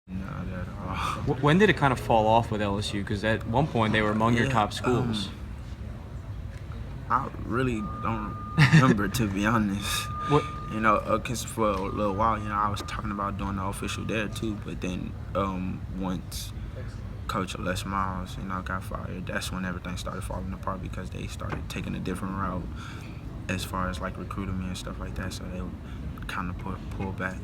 Not at all. When did it kind of fall off with LSU? Because at one point they were among your top schools. I really don't remember, to be honest. What? You know, because for a little while, you know, I was talking about doing the official there too. But then once Coach Les Miles, you know, got fired, that's when everything started falling apart because they started taking a different route as far as like recruiting me and stuff like that. So they would kind of pull back.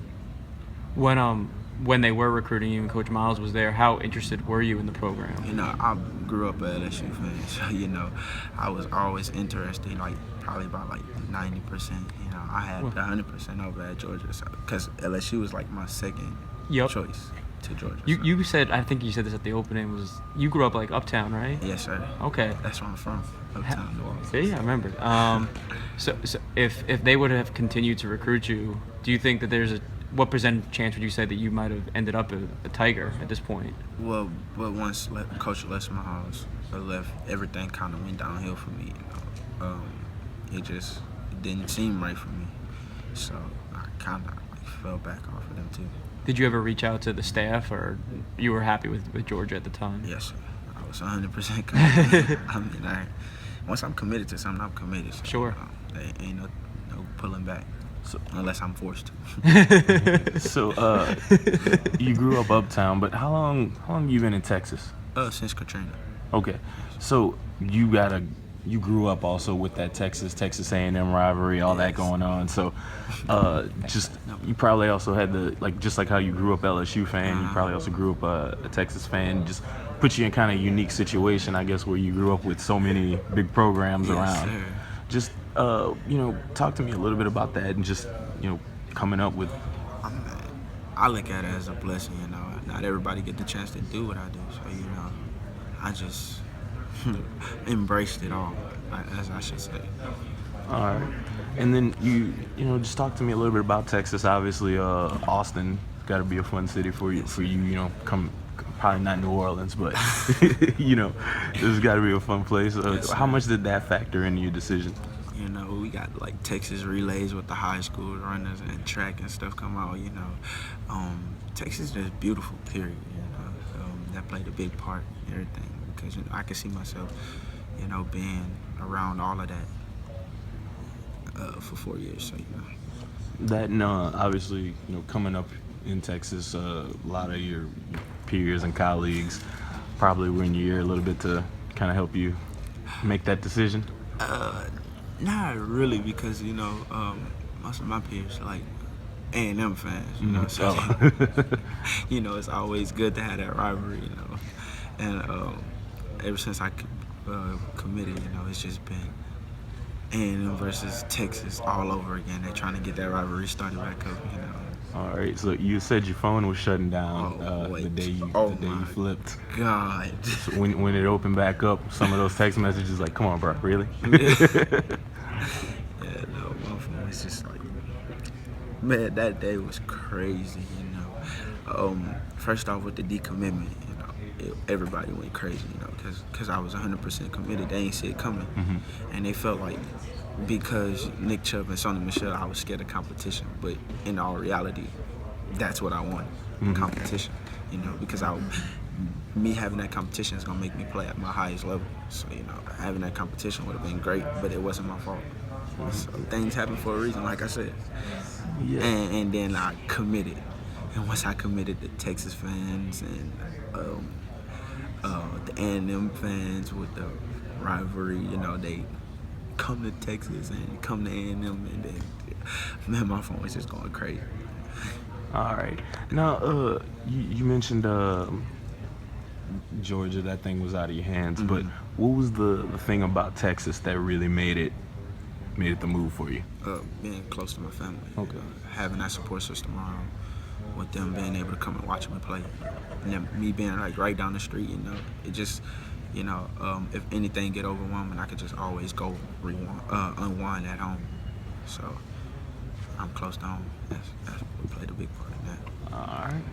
When they were recruiting you and Coach Miles was there, how interested were you in the program? You know, I grew up an LSU fan, so, you know, I was always interested, like, probably about, like, 90%. You know, I had 100% over at Georgia, so because LSU was, like, my second choice to Georgia. You said, I think you said this at the opening, was you grew up, like, Uptown, right? Yes, sir. Okay. That's where I'm from, Uptown, New Orleans. See, I remember. So if they would have continued to recruit you, do you think that what percent chance would you say that you might have ended up a Tiger at this point? Well, but once Coach Les Miles left, everything kind of went downhill for me. You know, it didn't seem right for me, so I kind of like fell back off of them too. Did you ever reach out to the staff, or you were happy with Georgia at the time? Yes, sir. I was 100% committed. I mean, once I'm committed to something, I'm committed. So, sure. There ain't no pulling back. So, unless I'm forced to. So, you grew up Uptown, but how long you been in Texas? Since Katrina. Okay, so you grew up also with that Texas A&M rivalry, all that going on. So, you probably also had just like how you grew up LSU fan, you probably also grew up a Texas fan. Just put you in kind of a unique situation, I guess, where you grew up with so many big programs around. Sir. Just talk to me a little bit about that and just coming up with. I look at it as a blessing. You know, not everybody get the chance to do what I do. So you know, I just embraced it all, as I should say. All right, and then you just talk to me a little bit about Texas. Obviously, Austin got to be a fun city for you. Come. Probably not New Orleans, but this has got to be a fun place. Yes, how much did that factor into your decision? You know, we got like Texas relays with the high school runners and track and stuff come out. You know, Texas is beautiful. Period. You know, that played a big part in everything because I could see myself, being around all of that for 4 years. So that obviously coming up in Texas, a lot of your peers and colleagues probably were in your ear a little bit to kind of help you make that decision? Not really, because most of my peers are like A&M fans, so it's always good to have that rivalry, and ever since I committed, it's just been A&M versus Texas all over again. They're trying to get that rivalry started back up, All right, so you said your phone was shutting down the day you flipped. God. So when it opened back up, some of those text messages like, "Come on, bro, really?" Yeah, no, my phone was just like, man, that day was crazy. First off with the decommitment, everybody went crazy, because I was 100% committed. They ain't see it coming, and they felt like, because Nick Chubb and Sonny Michel, I was scared of competition. But in all reality, that's what I want, competition. Because me having that competition is gonna make me play at my highest level. So having that competition would have been great, but it wasn't my fault. So things happen for a reason, like I said. Yeah. And then I committed, and once I committed, the Texas fans and the A&M fans with the rivalry, they come to Texas and come to A&M, and then, man, my phone was just going crazy. All right. Now, you mentioned Georgia. That thing was out of your hands. But what was the thing about Texas that really made it the move for you? Being close to my family. Okay. Having that support system around, with them being able to come and watch me play, and then me being like right down the street. It just. If anything get overwhelming, I could just always go unwind at home. So I'm close to home. That's what played a big part in that. All right.